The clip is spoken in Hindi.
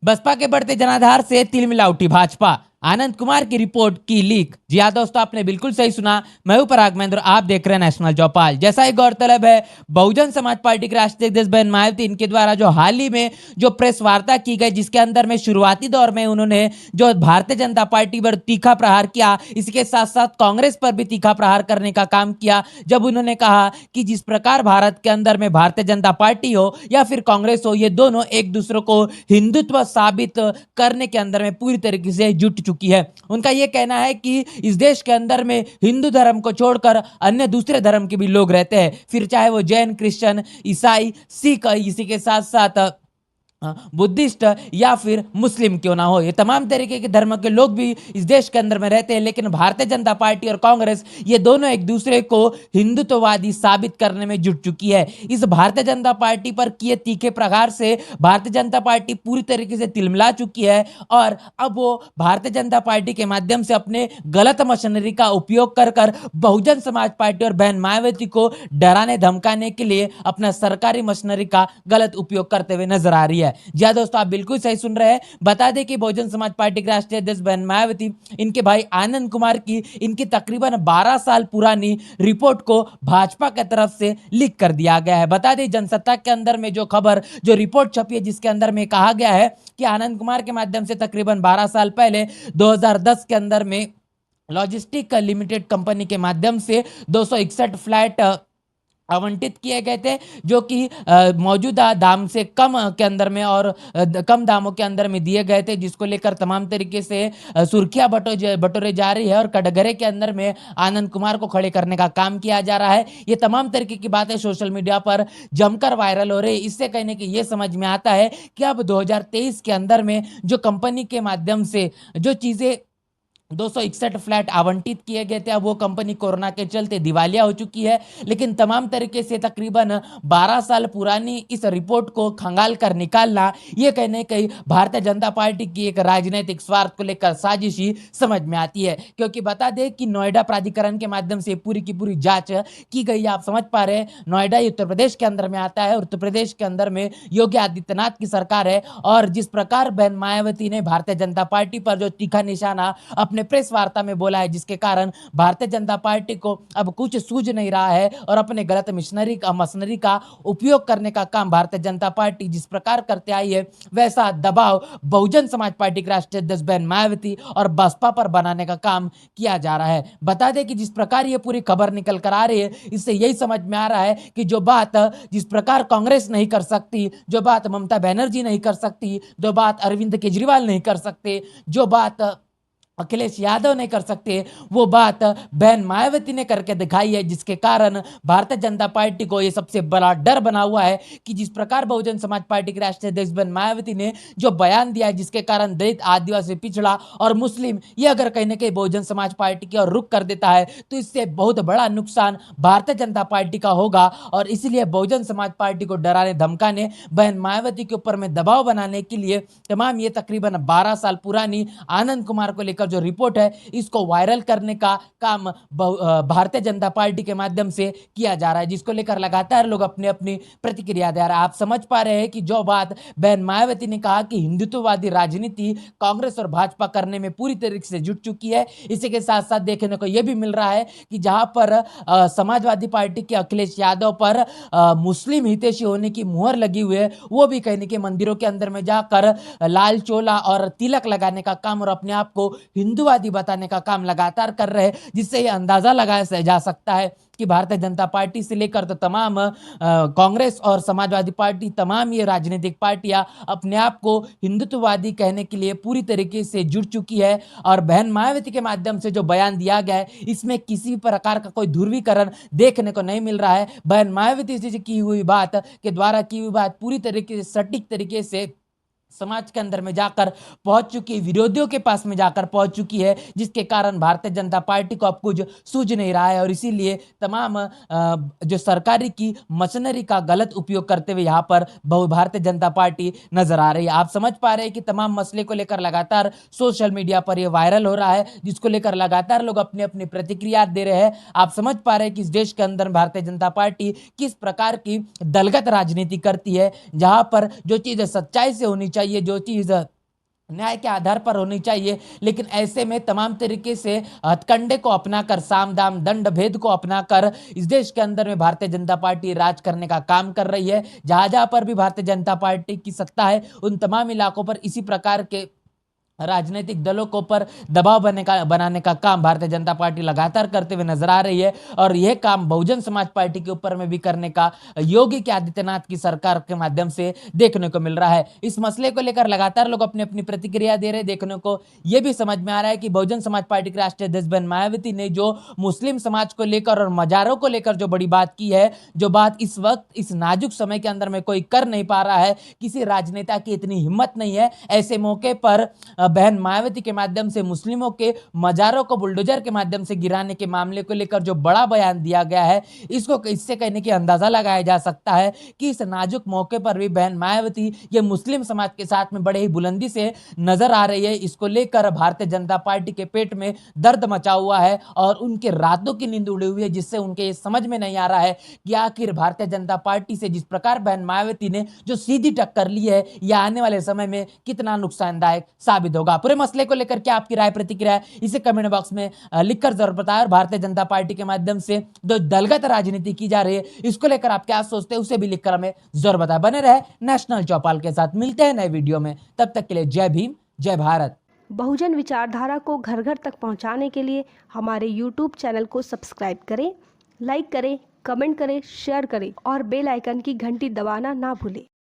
बसपा के बढ़ते जनाधार से तिलमिला उठी भाजपा। आनंद कुमार की रिपोर्ट की लीक। जी हाँ दोस्तों, आपने बिल्कुल सही सुना। मैं हूं पराग महेंद्र, आप देख रहे हैं नेशनल चौपाल। जैसा ही गौरतलब है, बहुजन समाज पार्टी के राष्ट्रीय अध्यक्ष बहन मायावती, इनके द्वारा जो हाल ही में जो प्रेस वार्ता की गई, जिसके अंदर में शुरुआती दौर में उन्होंने जो भारतीय जनता पार्टी पर तीखा प्रहार किया, इसके साथ साथ कांग्रेस पर भी तीखा प्रहार करने का काम किया। जब उन्होंने कहा कि जिस प्रकार भारत के अंदर में भारतीय जनता पार्टी हो या फिर कांग्रेस हो, ये दोनों एक दूसरे को हिंदुत्व साबित करने के अंदर में पूरी तरीके से जुट चुकी है। उनका यह कहना है कि इस देश के अंदर में हिंदू धर्म को छोड़कर अन्य दूसरे धर्म के भी लोग रहते हैं, फिर चाहे वो जैन, क्रिश्चियन, ईसाई, सिख, इसी के साथ साथ बुद्धिस्ट या फिर मुस्लिम क्यों ना हो, ये तमाम तरीके के धर्म के लोग भी इस देश के अंदर में रहते हैं। लेकिन भारतीय जनता पार्टी और कांग्रेस, ये दोनों एक दूसरे को हिंदुत्ववादी साबित करने में जुट चुकी है। इस भारतीय जनता पार्टी पर किए तीखे प्रहार से भारतीय जनता पार्टी पूरी तरीके से तिलमिला चुकी है और अब वो भारतीय जनता पार्टी के माध्यम से अपने गलत मशीनरी का उपयोग कर कर बहुजन समाज पार्टी और बहन मायावती को डराने धमकाने के लिए अपना सरकारी मशीनरी का गलत उपयोग करते हुए नजर आ रही है। जी हाँ दोस्तों, आप बिल्कुल सही सुन रहे हैं। बता दें कि बहुजन समाज पार्टी के राष्ट्रीय अध्यक्ष बहन मायावती, इनके भाई आनंद कुमार की इनकी तकरीबन 12 साल पुरानी रिपोर्ट को भाजपा की तरफ से लीक कर दिया गया है। बता दें, जनसत्ता के अंदर में जो खबर, जो रिपोर्ट छपी है, जिसके अंदर में कहा गया है कि आनंद कुमार के माध्यम से तकरीबन 12 साल पहले 2010 के अंदर में लॉजिस्टिक लिमिटेड कंपनी के माध्यम से 261 फ्लैट आवंटित किए गए थे, जो कि मौजूदा दाम से कम के अंदर में और कम दामों के अंदर में दिए गए थे, जिसको लेकर तमाम तरीके से सुर्खियां बटोरे जा रही है और कटघरे के अंदर में आनंद कुमार को खड़े करने का काम किया जा रहा है। ये तमाम तरीके की बातें सोशल मीडिया पर जमकर वायरल हो रही है। इससे कहने की ये समझ में आता है कि अब 2023 के अंदर में जो कंपनी के माध्यम से जो चीज़ें 261 फ्लैट आवंटित किए गए थे, अब वो कंपनी कोरोना के चलते दिवालिया हो चुकी है। लेकिन तमाम तरीके से तकरीबन 12 साल पुरानी इस रिपोर्ट को खंगाल कर निकालना, ये कहने कहीं भारतीय जनता पार्टी की एक राजनीतिक स्वार्थ को लेकर साजिश ही समझ में आती है। क्योंकि बता दें कि नोएडा प्राधिकरण के माध्यम से पूरी की पूरी जांच की गई है। आप समझ पा रहे हैं, नोएडा उत्तर प्रदेश के अंदर में आता है। उत्तर प्रदेश के अंदर में योगी आदित्यनाथ की सरकार है और जिस प्रकार बहन मायावती ने भारतीय जनता पार्टी पर जो तीखा निशाना अपने प्रेस वार्ता में बोला है, जिसके कारण भारतीय जनता पार्टी को अब कुछ सूझ नहीं रहा है और अपने गलत मशीनरी का उपयोग करने का काम भारतीय जनता पार्टी जिस प्रकार करते आई है, वैसा दबाव बहुजन समाज पार्टी के राष्ट्रीय अध्यक्ष बहन मायावती और बसपा पर बनाने का काम किया जा रहा है। बता दें कि जिस प्रकार ये पूरी खबर निकल कर आ रही है, इससे यही समझ में आ रहा है कि जो बात जिस प्रकार कांग्रेस नहीं कर सकती, जो बात ममता बनर्जी नहीं कर सकती, जो बात अरविंद केजरीवाल नहीं कर सकते, जो बात अखिलेश यादव नहीं कर सकते, वो बात बहन मायावती ने करके दिखाई है। जिसके कारण भारतीय जनता पार्टी को ये सबसे बड़ा डर बना हुआ है कि जिस प्रकार बहुजन समाज पार्टी के राष्ट्रीय अध्यक्ष बहन मायावती ने जो बयान दिया है, जिसके कारण दलित, आदिवासी, पिछड़ा और मुस्लिम ये अगर कहीं ना कहीं बहुजन समाज पार्टी की ओर रुख कर देता है, तो इससे बहुत बड़ा नुकसान भारतीय जनता पार्टी का होगा। और इसलिए बहुजन समाज पार्टी को डराने धमकाने, बहन मायावती के ऊपर में दबाव बनाने के लिए तमाम ये तकरीबन 12 साल पुरानी आनंद कुमार को लेकर जो रिपोर्ट है, इसको वायरल करने का काम भारतीय जनता पार्टी के माध्यम से किया जा रहा है, जिसको लेकर लगातार लोग अपनी अपनी प्रतिक्रिया दे रहे हैं। आप समझ पा रहे हैं कि जो बात बहन मायावती ने कहा कि हिंदुत्ववादी राजनीति कांग्रेस और भाजपा करने में पूरी तरीके से जुट चुकी है, इसी के साथ साथ देखने को यह भी मिल रहा है कि जहां पर समाजवादी पार्टी के अखिलेश यादव पर मुस्लिम हितैषी होने की मुहर लगी हुई है, वो भी कहने के मंदिरों के अंदर में जाकर लाल चोला और तिलक लगाने का काम और अपने आप को हिंदूवादी बताने का काम लगातार कर रहे हैं, जिससे यह अंदाजा लगाया जा सकता है कि भारतीय जनता पार्टी से लेकर तो तमाम कांग्रेस और समाजवादी पार्टी, तमाम ये राजनीतिक पार्टियां अपने आप को हिंदुत्ववादी कहने के लिए पूरी तरीके से जुड़ चुकी है। और बहन मायावती के माध्यम से जो बयान दिया गया है, इसमें किसी प्रकार का कोई ध्रुवीकरण देखने को नहीं मिल रहा है। बहन मायावती से की हुई बात के द्वारा की हुई बात पूरी तरीके से सटीक तरीके से समाज के अंदर में जाकर पहुंच चुकी, विरोधियों के पास में जाकर पहुंच चुकी है, जिसके कारण भारतीय जनता पार्टी को अब कुछ सूझ नहीं रहा है और इसीलिए तमाम जो सरकारी की मशीनरी का गलत उपयोग करते हुए यहाँ पर भारतीय जनता पार्टी नजर आ रही है। आप समझ पा रहे हैं कि तमाम मसले को लेकर लगातार सोशल मीडिया पर यह वायरल हो रहा है, जिसको लेकर लगातार लोग अपनी अपनी प्रतिक्रिया दे रहे हैं। आप समझ पा रहे हैं कि इस देश के अंदर भारतीय जनता पार्टी किस प्रकार की दलगत राजनीति करती है, जहां पर जो चीज सच्चाई से होनी चाहिए, जो चीज न्याय के आधार पर होनी चाहिए। लेकिन ऐसे में तमाम तरीके से हथकंडे को अपनाकर, साम दाम दंड भेद को अपनाकर इस देश के अंदर में भारतीय जनता पार्टी राज करने का काम कर रही है। जहां जहां पर भी भारतीय जनता पार्टी की सत्ता है, उन तमाम इलाकों पर इसी प्रकार के राजनीतिक दलों के ऊपर दबाव बनाने का काम भारतीय जनता पार्टी लगातार करते हुए नजर आ रही है। और यह काम बहुजन समाज पार्टी के ऊपर में भी करने का योगी के आदित्यनाथ की सरकार के माध्यम से देखने को मिल रहा है। इस मसले को लेकर लगातार लोग अपनी अपनी प्रतिक्रिया दे रहे हैं। देखने को यह भी समझ में आ रहा है कि बहुजन समाज पार्टी के राष्ट्रीय अध्यक्ष बहन मायावती ने जो मुस्लिम समाज को लेकर और मजारों को लेकर जो बड़ी बात की है, जो बात इस वक्त इस नाजुक समय के अंदर में कोई कर नहीं पा रहा है, किसी राजनेता की इतनी हिम्मत नहीं है, ऐसे मौके पर बहन मायावती के माध्यम से मुस्लिमों के मजारों को बुलडोजर के माध्यम से गिराने के मामले को लेकर जो बड़ा बयान दिया गया है, इससे कहने की अंदाजा लगाया जा सकता है कि इस नाजुक मौके पर भी बहन मायावती ये मुस्लिम समाज के साथ में बड़े ही बुलंदी से नजर आ रही है। इसको लेकर भारतीय जनता पार्टी के पेट में दर्द मचा हुआ है और उनके रातों की नींद उड़ी हुई है, जिससे उनके ये समझ में नहीं आ रहा है कि आखिर भारतीय जनता पार्टी से जिस प्रकार बहन मायावती ने जो सीधी टक्कर ली है, यह आने वाले समय में कितना नुकसानदायक साबित होगा। पूरे मसले को लेकर क्या आपकी राय प्रतिक्रिया है, इसे कमेंट बॉक्स में लिखकर जरूर बताएं। और भारतीय जनता पार्टी के माध्यम से जो दलगत राजनीति की जा रही है, इसको लेकर आप क्या सोचते हैं, उसे भी लिखकर हमें जरूर बताएं। बने रहे नेशनल चौपाल के साथ, मिलते हैं नए वीडियो में, तब तक के लिए जय भीम, जय भारत। बहुजन विचारधारा को घर घर तक पहुंचाने के लिए हमारे YouTube चैनल को सब्सक्राइब करें, लाइक करें, कमेंट करें, शेयर करें और बेल आइकन की घंटी दबाना ना भूलें।